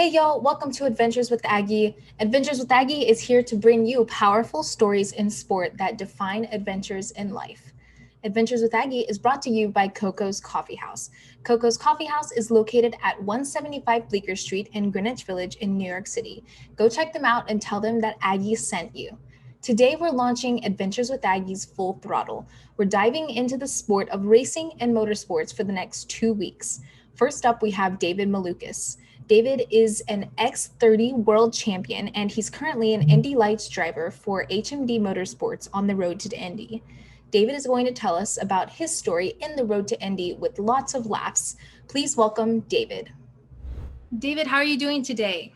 Hey y'all, welcome to Adventures with Aggie. Adventures with Aggie is here to bring you powerful stories in sport that define adventures in life. Adventures with Aggie is brought to you by Coco's Coffee House. Coco's Coffee House is located at 175 Bleecker Street in Greenwich Village in New York City. Go check them out and tell them that Aggie sent you. Today we're launching Adventures with Aggie's Full Throttle. We're diving into the sport of racing and motorsports for the next 2 weeks. First up, we have David Malukas. David is an X30 world champion, and he's currently an Indy Lights driver for HMD Motorsports on the road to Indy. David is going to tell us about his story in the road to Indy with lots of laughs. Please welcome David. David, how are you doing today?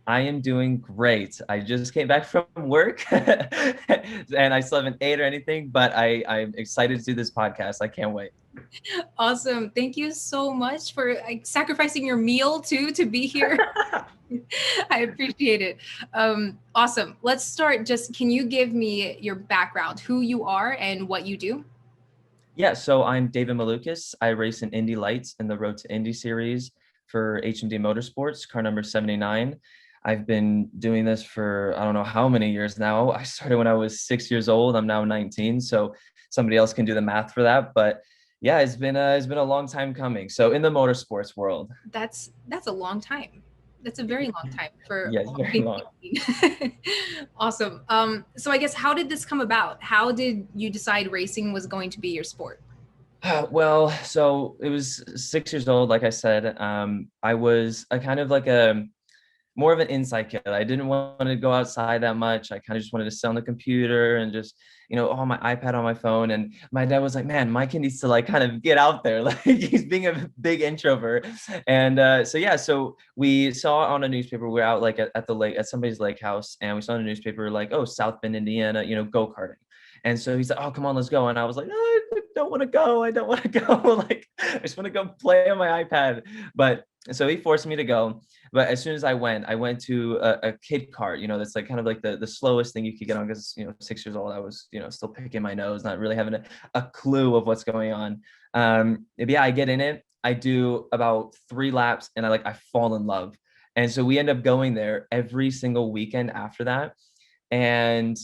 I am doing great. I just came back from work and I still haven't ate or anything, but I'm excited to do this podcast. I can't wait. Awesome. Thank you so much for sacrificing your meal too to be here. I appreciate it. Awesome. Let's start. Can you give me your background, who you are and what you do? Yeah, so I'm David Malukas. I race in Indy Lights in the Road to Indy series for HMD Motorsports, car number 79. I've been doing this for I don't know how many years now. I started when I was 6 years old. I'm now 19, so somebody else can do the math for that. But yeah, it's been a long time coming. So in the motorsports world, That's a long time. That's a very long time for yeah, it's very long. Awesome. So I guess how did this come about? How did you decide racing was going to be your sport? Well, so it was 6 years old. Like I said, I was a kind of like a more of an inside kid. I didn't want to go outside that much. I kind of just wanted to sit on the computer and just, on my iPad, on my phone. And my dad was like, man, my kid needs to like kind of get out there. Like he's being a big introvert. And so we saw on a newspaper, we're out like at the lake, at somebody's lake house. And we saw in a newspaper like, oh, South Bend, Indiana, go-karting. And so he's like, oh, come on, let's go. And I was like, no, I don't want to go. I don't want to go. Like, I just want to go play on my iPad. But so he forced me to go. But as soon as I went to a kid kart, that's like kind of like the slowest thing you could get on because, 6 years old, I was, still picking my nose, not really having a clue of what's going on. Yeah, I get in it. I do about 3 laps and I fall in love. And so we end up going there every single weekend after that. And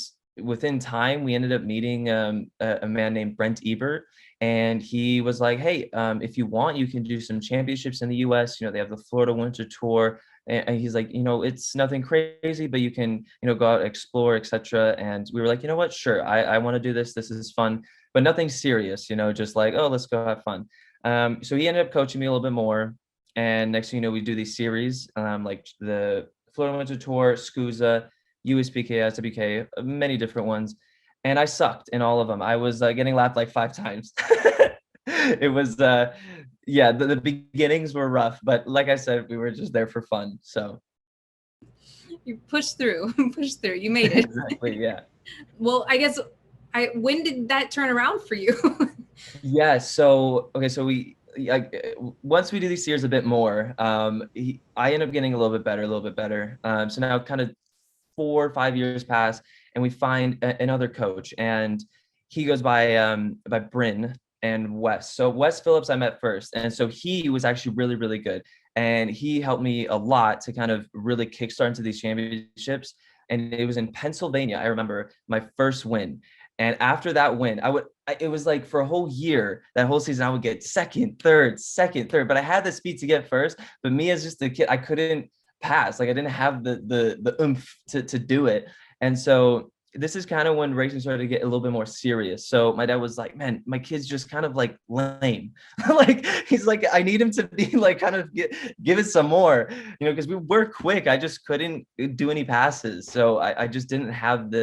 within time, we ended up meeting a man named Brent Ebert. And he was like, hey, if you want, you can do some championships in the US. They have the Florida Winter Tour. And he's like, it's nothing crazy, but you can, go out, explore, etc. And we were like, you know what? Sure. I want to do this. This is fun, but nothing serious, just like, oh, let's go have fun. So he ended up coaching me a little bit more. And next thing you know, we do these series, like the Florida Winter Tour, SCUSA, USBK, SWK, many different ones. And I sucked in all of them. I was getting lapped like 5 times. It was, the beginnings were rough, but like I said, we were just there for fun. So you pushed through, pushed through. You made it. Exactly, yeah. Well, I guess when did that turn around for you? Yeah. So okay. So once we do these series a bit more, I end up getting a little bit better. So now kind of 4 or 5 years pass, and we find another coach, and he goes by Bryn and Wes. So Wes Phillips I met first, and so he was actually really, really good, and he helped me a lot to kind of really kickstart into these championships. And it was in Pennsylvania. I remember my first win, and after that win, it was like for a whole year, that whole season, I would get second, third, but I had the speed to get first. But me as just a kid, I couldn't pass. Like I didn't have the oomph to do it. And so this is kind of when racing started to get a little bit more serious. So my dad was like, man, my kid's just kind of like lame. Like he's like, I need him to be like kind of give it some more, because we were quick. I just couldn't do any passes. So I just didn't have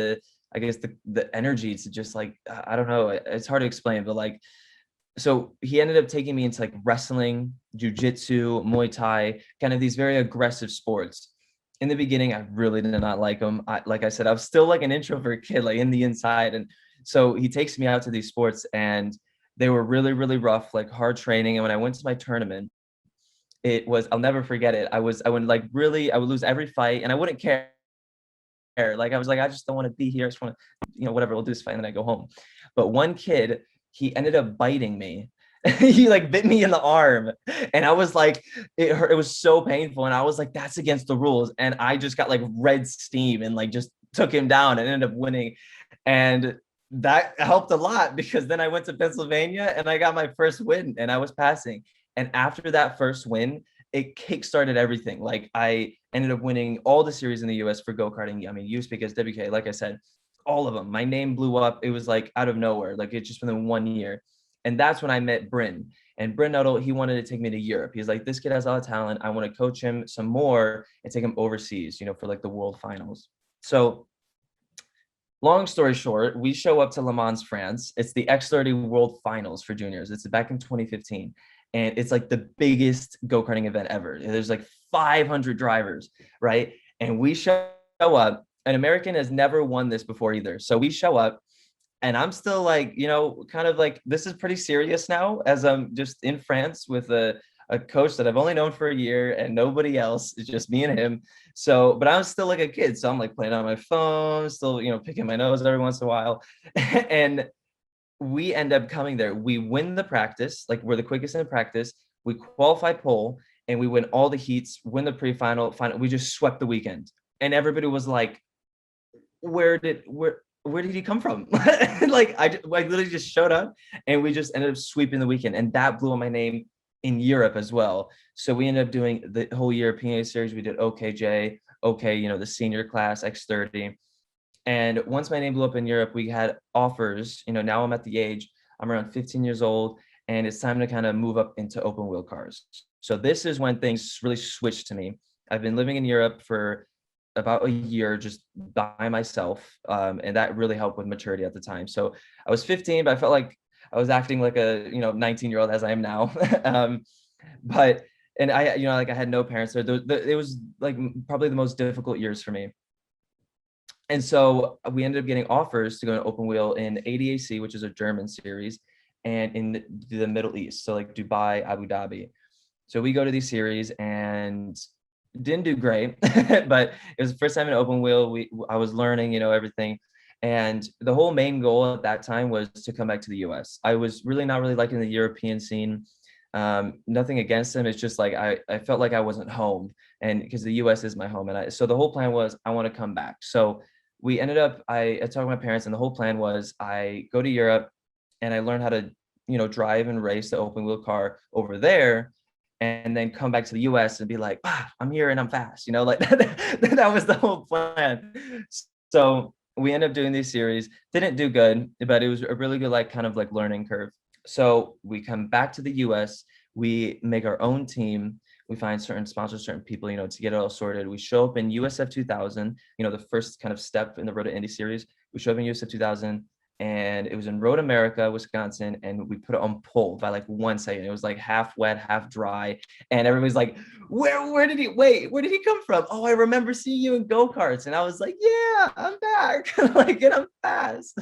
I guess the energy to just like, I don't know, it's hard to explain, but like, so he ended up taking me into like wrestling, jujitsu, Muay Thai, kind of these very aggressive sports. In the beginning, I really did not like them. Like I said, I was still like an introvert kid, like in the inside. And so he takes me out to these sports, and they were really, really rough, like hard training. And when I went to my tournament, I'll never forget it. I would lose every fight, and I wouldn't care. Like I was like, I just don't want to be here. I just want to, whatever, we'll do this fight and then I go home. But one kid, he ended up biting me. He like bit me in the arm, and I was like, it hurt. It was so painful, and I was like, that's against the rules. And I just got like red steam and like just took him down and ended up winning. And that helped a lot because then I went to Pennsylvania and I got my first win and I was passing. And after that first win, it kickstarted everything. Like I ended up winning all the series in the US for go-karting. I mean, USPK, WK, like I said, all of them. My name blew up. It was like out of nowhere. Like it just within 1 year. And that's when I met Bryn. And Bryn Nuttall, he wanted to take me to Europe. He's like, this kid has a lot of talent. I want to coach him some more and take him overseas, for like the world finals. So long story short, we show up to Le Mans, France. It's the X30 World Finals for juniors. It's back in 2015. And it's like the biggest go-karting event ever. There's like 500 drivers, right? And we show up. An American has never won this before either. So we show up and I'm still like, kind of like, this is pretty serious now as I'm just in France with a coach that I've only known for a year and nobody else. It's just me and him. So, but I'm still like a kid. So I'm like playing on my phone, still, picking my nose every once in a while. And we end up coming there. We win the practice, like we're the quickest in practice. We qualify pole and we win all the heats, win the pre-final, final. We just swept the weekend. And everybody was like, where did he come from? Like I literally just showed up and we just ended up sweeping the weekend. And that blew up my name in Europe as well. So we ended up doing the whole European series. We did OKJ, the senior class, X30. And once my name blew up in Europe, we had offers. Now I'm at the age, I'm around 15 years old, and it's time to kind of move up into open wheel cars. So this is when things really switched to me. I've been living in Europe for about a year just by myself. And that really helped with maturity at the time. So I was 15, but I felt like I was acting like a 19-year-old as I am now. And I like I had no parents there. It was like probably the most difficult years for me. And so we ended up getting offers to go to open wheel in ADAC, which is a German series, and in the Middle East, so like Dubai, Abu Dhabi. So we go to these series and didn't do great, but it was the first time in open wheel. I was learning, everything. And the whole main goal at that time was to come back to the US. I was really not really liking the European scene. Nothing against them. It's just like, I felt like I wasn't home, and because the US is my home. And so the whole plan was I want to come back. So we ended up, I talked to my parents, and the whole plan was I go to Europe and I learn how to, drive and race the open wheel car over there, and then come back to the US and be like, I'm here and I'm fast, like that was the whole plan. So we ended up doing these series, didn't do good, but it was a really good, like kind of like learning curve. So we come back to the US, we make our own team, we find certain sponsors, certain people, to get it all sorted. We show up in USF2000, the first kind of step in the Road to Indy series. We show up in USF2000, and it was in Road America, Wisconsin, and we put it on pole by like 1 second. It was like half wet, half dry, and everybody's like, where did he come from? Oh, I remember seeing you in go-karts. And I was like, yeah, I'm back. Like, and I'm fast.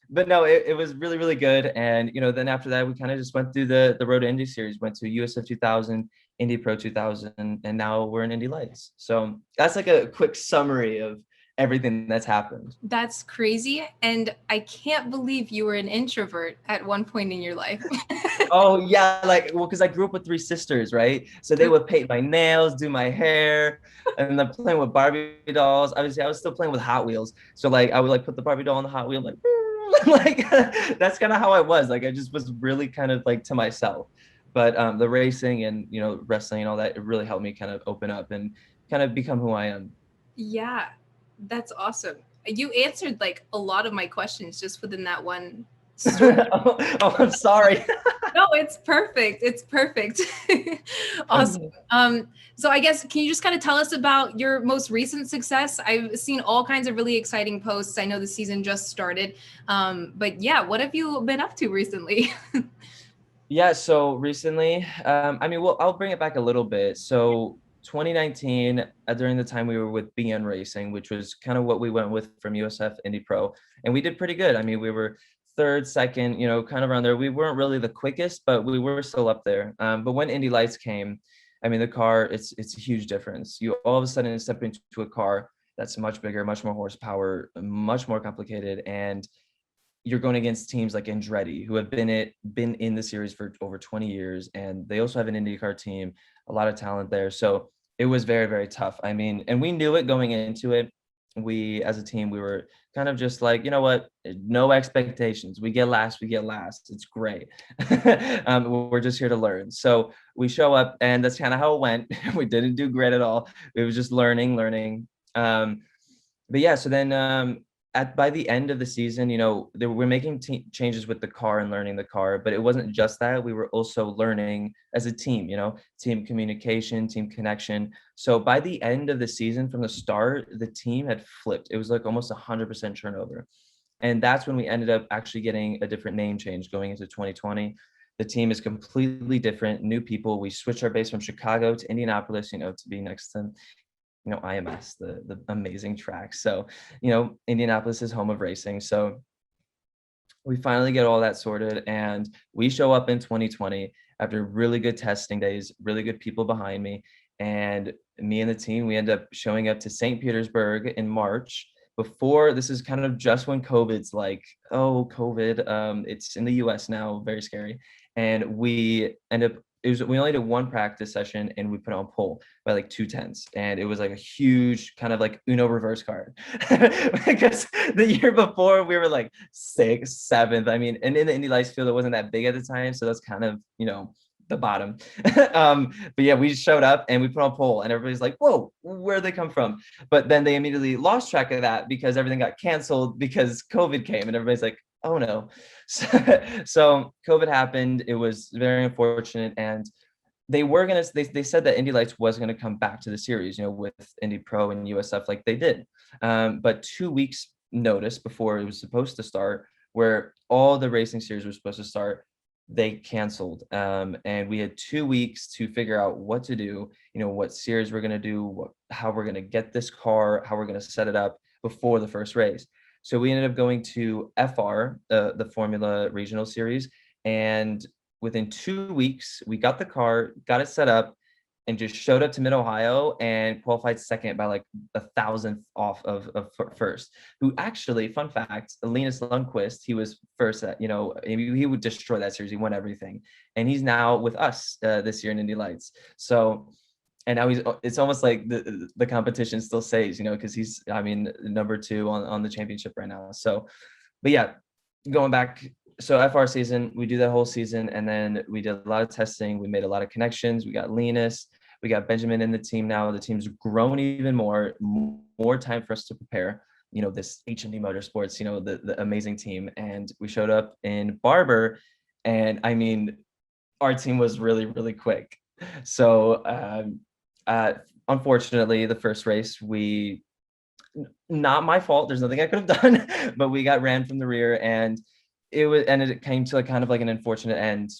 But no, it was really, really good. And, then after that, we kind of just went through the Road to Indy series, went to USF2000, Indy Pro 2000, and now we're in Indy Lights. So that's like a quick summary of everything that's happened. That's crazy. And I can't believe you were an introvert at one point in your life. Oh yeah, because I grew up with 3 sisters, right? So they would paint my nails, do my hair, and then playing with Barbie dolls. I was still playing with Hot Wheels. So like I would like put the Barbie doll on the Hot Wheel, like like that's kind of how I was. Like I just was really kind of like to myself. But the racing and wrestling and all that, it really helped me kind of open up and kind of become who I am. Yeah, that's awesome. You answered like a lot of my questions just within that one story. Oh, I'm sorry. No, it's perfect. It's perfect. Awesome. So I guess, can you just kind of tell us about your most recent success? I've seen all kinds of really exciting posts. I know the season just started. But yeah, what have you been up to recently? Yeah, so recently, I'll bring it back a little bit. So 2019, during the time we were with BN Racing, which was kind of what we went with from USF Indy Pro, and we did pretty good. I mean, we were third, second, kind of around there. We weren't really the quickest, but we were still up there. But when Indy Lights came, I mean, the car, it's a huge difference. You all of a sudden step into a car that's much bigger, much more horsepower, much more complicated, and you're going against teams like Andretti, who have been in the series for over 20 years, and they also have an IndyCar team, a lot of talent there. So it was very, very tough. I mean, and we knew it going into it. We, as a team, we were kind of just like, you know what, no expectations. We get last, we get last. It's great. We're just here to learn. So we show up, and that's kind of how it went. We didn't do great at all. It was just learning. But yeah, so then by the end of the season, we're making changes with the car and learning the car, but it wasn't just that. We were also learning as a team, team communication, team connection. So by the end of the season, from the start, the team had flipped. It was like almost 100% turnover. And that's when we ended up actually getting a different name change going into 2020. The team is completely different, new people. We switched our base from Chicago to Indianapolis, to be next to IMS, the amazing track. So, Indianapolis is home of racing. So we finally get all that sorted, and we show up in 2020 after really good testing days, really good people behind me. And me and the team, we end up showing up to St. Petersburg in March. Before, this is kind of just when COVID's like, oh, COVID, it's in the US now, very scary. And we end up, we only did one practice session, and we put on pole by like 2/10, and it was like a huge kind of like Uno reverse card because the year before we were like 6th, 7th. I mean, and in the Indy Lights field, it wasn't that big at the time, so that's kind of the bottom. But yeah, we showed up and we put on pole, and everybody's like, whoa, where'd they come from? But then they immediately lost track of that because everything got canceled because COVID came, and everybody's like, oh no. So COVID happened. It was very unfortunate, and they said that Indy Lights was going to come back to the series, with Indy Pro and USF like they did. But 2 weeks notice before it was supposed to start, where all the racing series were supposed to start, they canceled. And we had 2 weeks to figure out what to do, what series we're going to do, how we're going to get this car, how we're going to set it up before the first race. So we ended up going to FR, the Formula Regional Series, and within 2 weeks, we got the car, got it set up, and just showed up to Mid-Ohio and qualified second by like 1,000th off of first. Who actually, fun fact, Linus Lundqvist, he was first at, he would destroy that series. He won everything. And he's now with us this year in Indy Lights. So, and now it's almost like the competition still saves, because he's, number 2 on the championship right now. So, but yeah, going back, so FR season, we do that whole season, and then we did a lot of testing. We made a lot of connections. We got Linus, we got Benjamin in the team now. The team's grown even more time for us to prepare, this HMD Motorsports, the amazing team. And we showed up in Barber, and our team was really, really quick. So unfortunately, the first race, not my fault, there's nothing I could have done, but we got ran from the rear, and it came to kind of like an unfortunate end.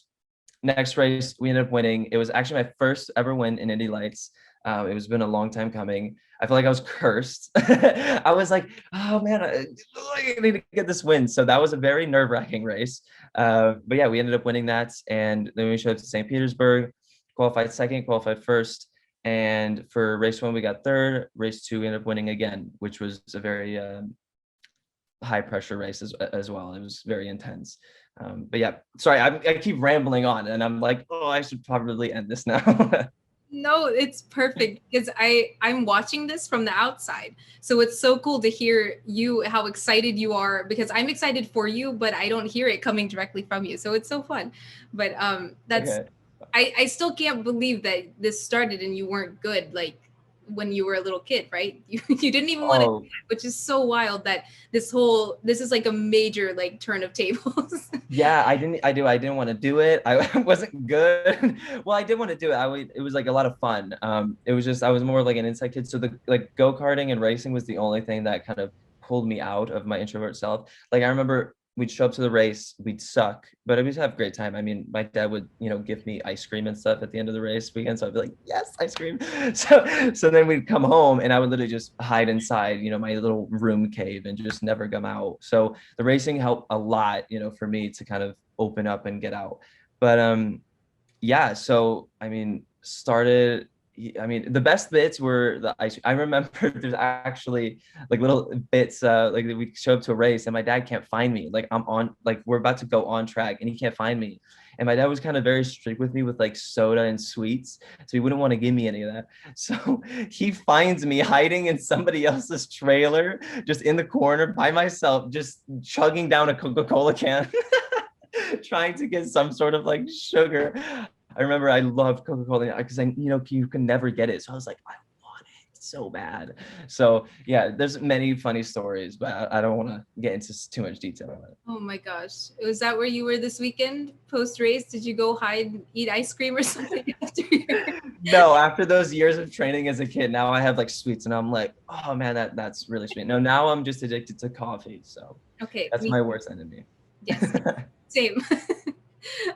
Next race, we ended up winning. It was actually my first ever win in Indy Lights. It was been a long time coming. I feel like I was cursed. I was like, oh man, I need to get this win. So that was a very nerve-wracking race. But yeah, we ended up winning that. And then we showed up to St. Petersburg, qualified second, qualified first. And for race 1, we got third. Race 2, we ended up winning again, which was a very high pressure race as well. It was very intense. But yeah, sorry, I keep rambling on, and I'm like, oh, I should probably end this now. No, it's perfect because I'm watching this from the outside. So it's so cool to hear how excited you are, because I'm excited for you, but I don't hear it coming directly from you. So it's so fun. But that's okay. I still can't believe that this started and you weren't good like when you were a little kid, right? You didn't even want to, which is so wild that this is like a major like turn of tables. Yeah, I didn't want to do it. I wasn't good. Well, I did want to do it. It was like a lot of fun. It was just, I was more like an inside kid. So the like go-karting and racing was the only thing that kind of pulled me out of my introvert self. Like I remember we'd show up to the race, we'd suck, but we'd have a great time. My dad would, give me ice cream and stuff at the end of the race weekend. So I'd be like, yes, ice cream. So then we'd come home and I would literally just hide inside, my little room cave and just never come out. So the racing helped a lot, for me to kind of open up and get out. But yeah, so started I mean, the best bits were the ice. I remember there's actually like little bits, like we show up to a race and my dad can't find me. Like I'm on, like we're about to go on track and he can't find me. And my dad was kind of very strict with me with like soda and sweets. So he wouldn't want to give me any of that. So he finds me hiding in somebody else's trailer, just in the corner by myself, just chugging down a Coca-Cola can, trying to get some sort of like sugar. I remember I loved Coca-Cola because you can never get it. So I was like, I want it so bad. So yeah, there's many funny stories, but I don't want to get into too much detail on it. Oh my gosh. Was that where you were this weekend post race? Did you go hide and eat ice cream or something after No, after those years of training as a kid, now I have like sweets and I'm like, oh man, that's really sweet. No, now I'm just addicted to coffee. So okay, that's my worst enemy. Yes, same.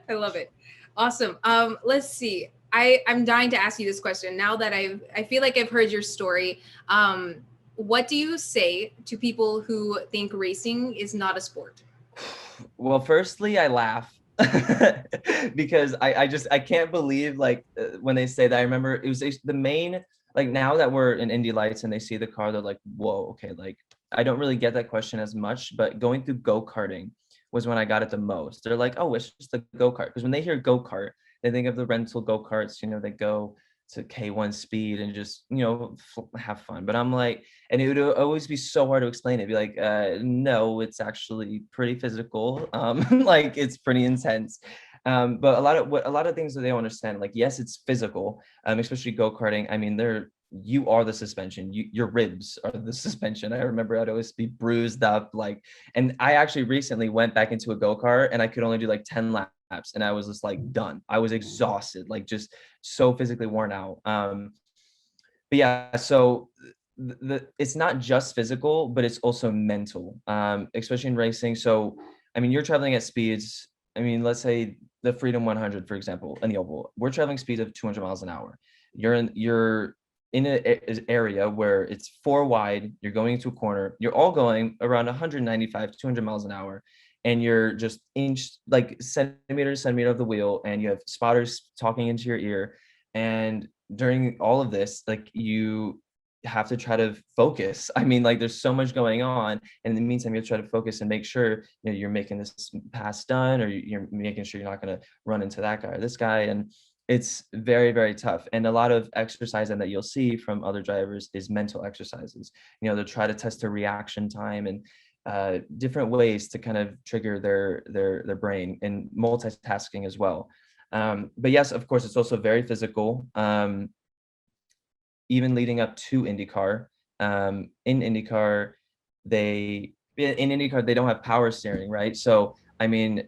I love it. Awesome. Let's see. I'm dying to ask you this question now that I feel like I've heard your story. What do you say to people who think racing is not a sport? Well, firstly, I laugh because I can't believe like when they say that. I remember it was the main, like now that we're in Indy Lights and they see the car, they're like, whoa, okay. Like I don't really get that question as much, but going through go-karting was when I got it the most. They're like, oh, it's just a go-kart. Because when they hear go-kart, they think of the rental go-karts, they go to K1 speed and just, have fun. But I'm like, and it would always be so hard to explain it. Be like, no, it's actually pretty physical. Like it's pretty intense. But a lot of things that they don't understand, like, yes, it's physical, especially go-karting. I mean, you are the suspension. Your ribs are the suspension. I remember I'd always be bruised up, like, and I actually recently went back into a go-kart and I could only do like 10 laps and I was just like done. I was exhausted, like just so physically worn out. But yeah, so it's not just physical, but it's also mental, especially in racing. So, I mean, you're traveling at speeds. I mean, let's say the Freedom 100, for example, in the oval, we're traveling speeds of 200 miles an hour. You're in an area where it's 4 wide, you're going into a corner, you're all going around 195, 200 miles an hour, and you're just centimeter to centimeter of the wheel, and you have spotters talking into your ear. And during all of this, like you have to try to focus. I mean, like there's so much going on. And in the meantime, you have to try to focus and make sure you're making this pass done, or you're making sure you're not going to run into that guy or this guy. And it's very, very tough. And a lot of exercise that you'll see from other drivers is mental exercises. They'll try to test their reaction time and different ways to kind of trigger their brain, and multitasking as well. But yes, of course, it's also very physical. Even leading up to IndyCar, in IndyCar, they don't have power steering, right? So, I mean,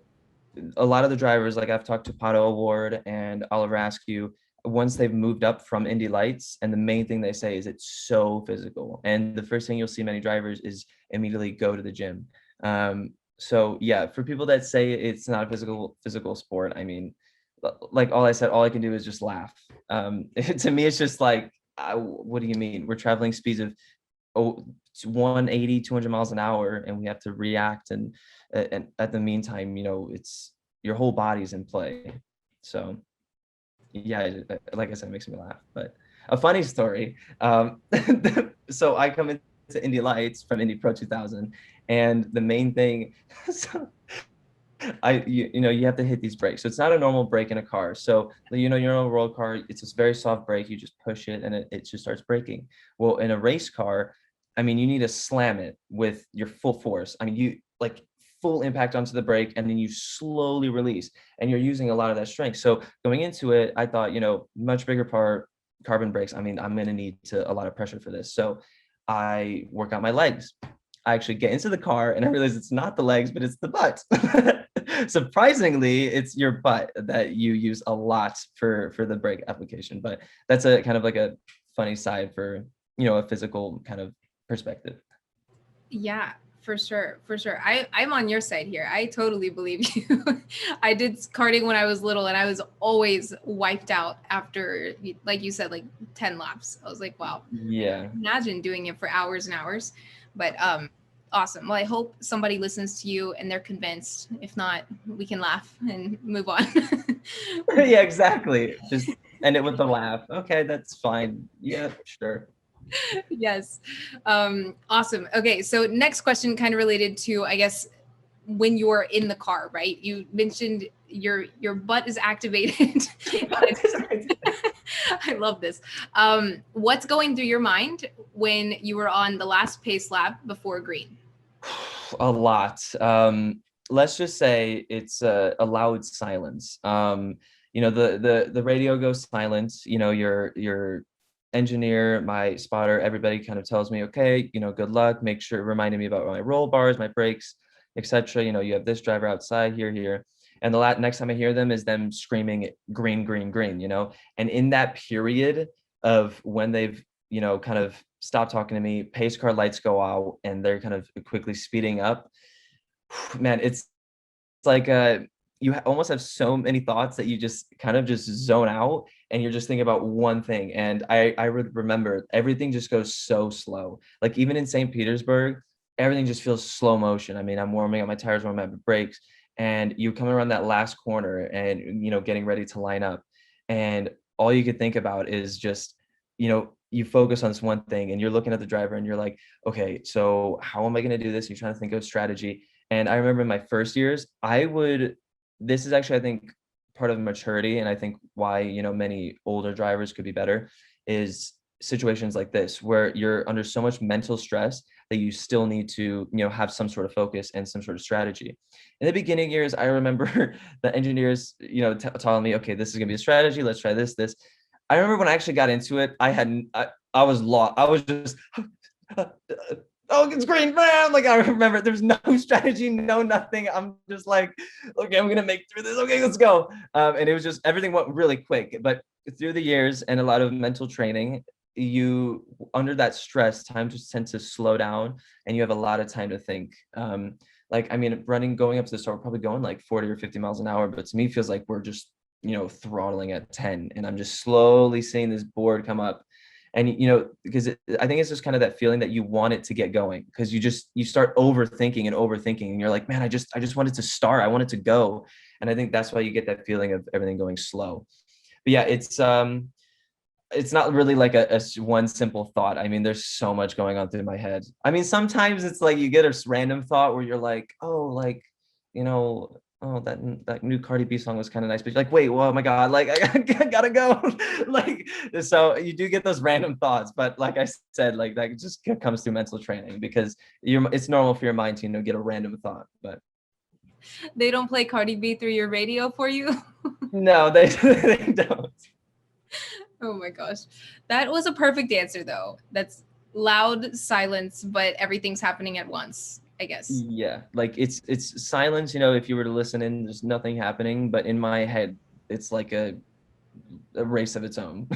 a lot of the drivers, like I've talked to Pato Award and Oliver Askew, once they've moved up from Indy Lights, and the main thing they say is it's so physical. And the first thing you'll see many drivers is immediately go to the gym. So yeah, for people that say it's not a physical sport, I mean, like all I can do is just laugh. To me, it's just like, what do you mean? We're traveling speeds of 180, 200 miles an hour, and we have to react. And at the meantime, it's your whole body's in play. So yeah, like I said, it makes me laugh. But a funny story. So I come into Indy Lights from Indy Pro 2000, and the main thing, so you have to hit these brakes. So it's not a normal brake in a car. So your normal road car, it's this very soft brake. You just push it and it just starts braking. Well, in a race car, I mean, you need to slam it with your full force. I mean, you like full impact onto the brake, and then you slowly release, and you're using a lot of that strength. So going into it, I thought, much bigger part, carbon brakes. I mean, I'm going to need a lot of pressure for this. So I work out my legs. I actually get into the car and I realize it's not the legs, but it's the butt. Surprisingly, it's your butt that you use a lot for the brake application. But that's a kind of like a funny side for, a physical kind of perspective. Yeah, for sure. I'm on your side here. I totally believe you. I did karting when I was little, and I was always wiped out after, like you said, like 10 laps. I was like, wow. Yeah. Imagine doing it for hours and hours. But awesome. Well, I hope somebody listens to you and they're convinced. If not, we can laugh and move on. Yeah, exactly. Just End it with a laugh. Okay, that's fine. Yeah, sure. Yes. Awesome. Okay. So next question kind of related to, I guess, when you're in the car, right? You mentioned your butt is activated. I love this. What's going through your mind when you were on the last pace lap before green? A lot. Let's just say it's a loud silence. The radio goes silent. Your engineer, my spotter, everybody kind of tells me, okay, good luck. Make sure reminding me about my roll bars, my brakes, etc. You have this driver outside here. And the next time I hear them is them screaming green, green, green. And in that period of when they've kind of stop talking to me, pace car lights go out and they're kind of quickly speeding up. Man, it's like you almost have so many thoughts that you just kind of just zone out and you're just thinking about one thing. And I would remember everything just goes so slow. Like even in St. Petersburg, everything just feels slow motion. I mean, I'm warming up my tires, warming up my brakes, and you come around that last corner and getting ready to line up. And all you could think about is just, you focus on this one thing and you're looking at the driver and you're like, okay, so how am I going to do this? You're trying to think of strategy. And I remember in my first years, this is actually, I think, part of maturity. And I think why, many older drivers could be better is situations like this, where you're under so much mental stress that you still need to, have some sort of focus and some sort of strategy. In the beginning years, I remember the engineers, telling me, okay, this is going to be a strategy. Let's try this. I remember when I actually got into it, I was lost. I was just, oh, it's green, man. Like, I remember there's no strategy, no nothing. I'm just like, okay, I'm going to make through this. Okay, let's go. And it was just, everything went really quick. But through the years and a lot of mental training, you, under that stress, time just tends to slow down and you have a lot of time to think. Going up to the start, we're probably going like 40 or 50 miles an hour. But to me, it feels like we're just, throttling at 10. And I'm just slowly seeing this board come up. And, because I think it's just kind of that feeling that you want it to get going, because you start overthinking and you're like, man, I just wanted to start. I want it to go. And I think that's why you get that feeling of everything going slow. But yeah, it's not really like a one simple thought. I mean, there's so much going on through my head. I mean, sometimes it's like you get a random thought where you're like, oh, like, oh, that new Cardi B song was kind of nice, but you're like, wait, oh my God, like I gotta go. Like, so you do get those random thoughts, but like I said, like that just comes through mental training, because it's normal for your mind to, get a random thought. But they don't play Cardi B through your radio for you? No, they don't. Oh my gosh. That was a perfect answer though. That's loud silence, but everything's happening at once, I guess. Yeah, like it's silence, if you were to listen in, there's nothing happening, but in my head it's like a race of its own.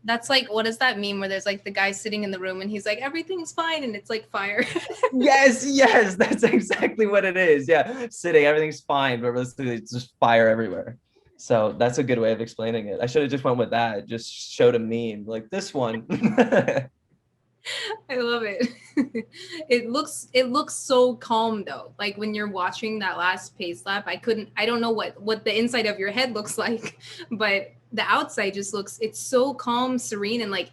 That's like, what is that meme where there's like the guy sitting in the room and he's like, everything's fine, and it's like fire. yes, that's exactly what it is. Yeah, sitting, everything's fine, but realistically it's just fire everywhere. So that's a good way of explaining it. I should have just went with that, just showed a meme like this one. I love it. It looks so calm though. Like when you're watching that last pace lap, I don't know what the inside of your head looks like, but the outside just it's so calm, serene, and like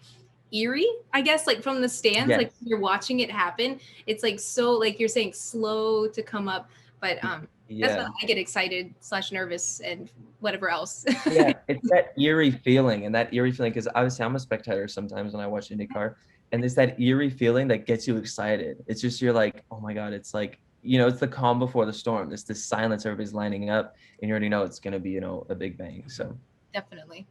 eerie, I guess, like from the stands. Yes. Like you're watching it happen. It's like, so like you're saying, slow to come up. But that's when I get excited / nervous and whatever else. Yeah, it's that eerie feeling, because obviously I'm a spectator sometimes when I watch IndyCar. And it's that eerie feeling that gets you excited. It's just, you're like, oh my God, it's like, it's the calm before the storm. It's this silence, everybody's lining up, and you already know it's going to be, a big bang. So Definitely.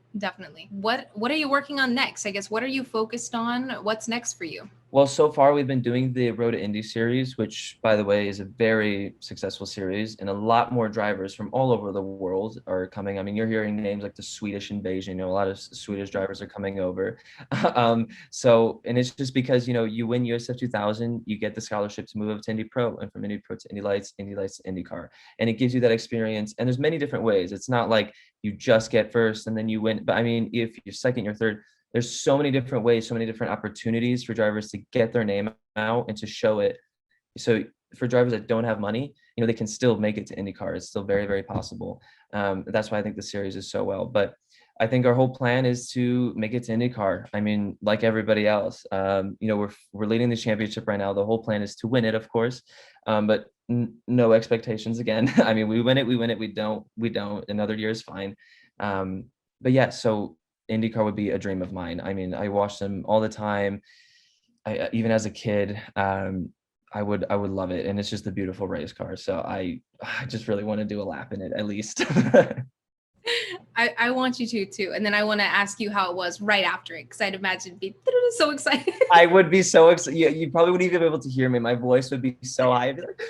What are you working on next? I guess, what are you focused on? What's next for you? Well, so far we've been doing the Road to Indy series, which, by the way, is a very successful series, and a lot more drivers from all over the world are coming. I mean, you're hearing names like the Swedish invasion. A lot of Swedish drivers are coming over. And it's just because, you win USF2000, you get the scholarship to move up to Indy Pro, and from Indy Pro to Indy Lights to IndyCar, and it gives you that experience. And there's many different ways. It's not like you just get first and then you win. But I mean, if you're second, you're third. There's so many different ways, so many different opportunities for drivers to get their name out and to show it. So for drivers that don't have money, they can still make it to IndyCar. It's still very, very possible. That's why I think the series is so well. But I think our whole plan is to make it to IndyCar. I mean, like everybody else, we're leading the championship right now. The whole plan is to win it, of course, but no expectations again. I mean, we win it, we win it. We don't. Another year is fine. But yeah, so IndyCar would be a dream of mine. I mean, I watch them all the time. Even as a kid, I would love it, and it's just a beautiful race car. So I just really want to do a lap in it at least. I want you to too. And then I want to ask you how it was right after it, because I'd imagine be so excited. I would be so excited. You probably wouldn't even be able to hear me. My voice would be so high. I'd be like,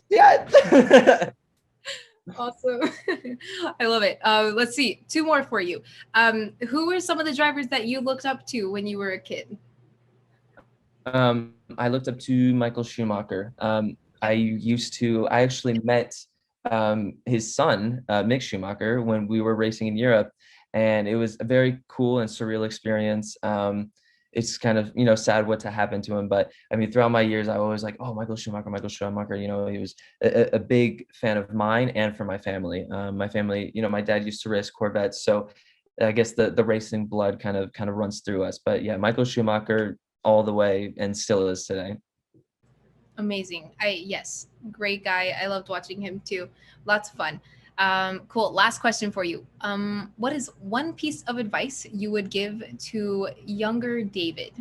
yeah. Awesome. I love it. Let's see. 2 more for you. Who were some of the drivers that you looked up to when you were a kid? I looked up to Michael Schumacher. I actually met his son, Mick Schumacher, when we were racing in Europe, and it was a very cool and surreal experience. It's kind of, sad what happened to him, but I mean, throughout my years, I was always like, oh, Michael Schumacher, he was a big fan of mine and for my family. My family, my dad used to race Corvettes, so I guess the racing blood kind of runs through us. But yeah, Michael Schumacher all the way, and still is today. Amazing. Yes, great guy. I loved watching him too. Lots of fun. Cool. Last question for you. What is one piece of advice you would give to younger David?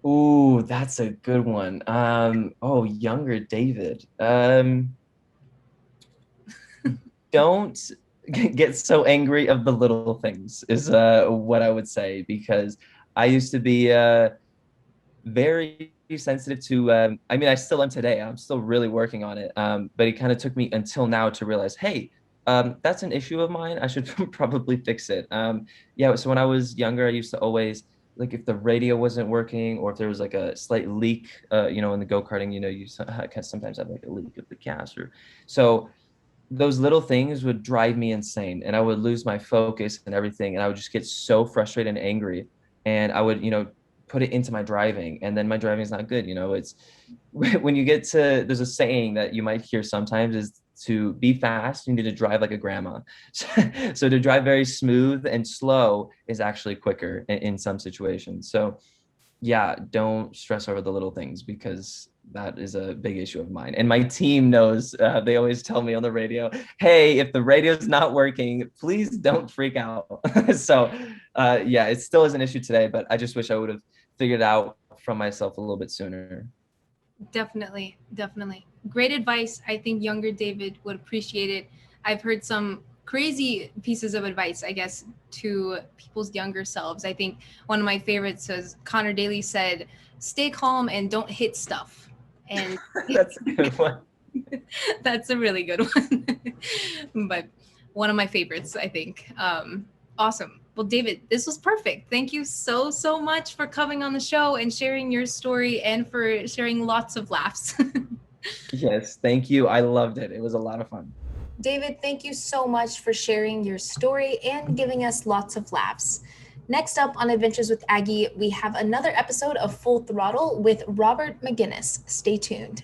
Ooh, that's a good one. Younger David. Don't get so angry of the little things is what I would say, because I used to be very sensitive to, I still am today. I'm still really working on it. But it kind of took me until now to realize, hey, that's an issue of mine. I should probably fix it. So when I was younger, I used to always, like, if the radio wasn't working, or if there was like a slight leak, in the go-karting, you sometimes have like a leak of the gas, so those little things would drive me insane, and I would lose my focus and everything. And I would just get so frustrated and angry, and I would, put it into my driving, and then my driving is not good. It's when you get to, there's a saying that you might hear sometimes, is to be fast, you need to drive like a grandma. So to drive very smooth and slow is actually quicker in some situations. So yeah, don't stress over the little things, because that is a big issue of mine. And my team knows, they always tell me on the radio, hey, if the radio's not working, please don't freak out. So it still is an issue today, but I just wish I would have figured it out from myself a little bit sooner. Definitely. Great advice. I think younger David would appreciate it. I've heard some crazy pieces of advice, I guess, to people's younger selves. I think one of my favorites was Connor Daly said, stay calm and don't hit stuff. And that's a good one. That's a really good one. But one of my favorites, I think. Awesome. Well, David, this was perfect. Thank you so much for coming on the show and sharing your story, and for sharing lots of laughs. Yes, thank you. I loved it. It was a lot of fun. David, thank you so much for sharing your story and giving us lots of laughs. Next up on Adventures with Aggie, we have another episode of Full Throttle with Robert McGinnis. Stay tuned.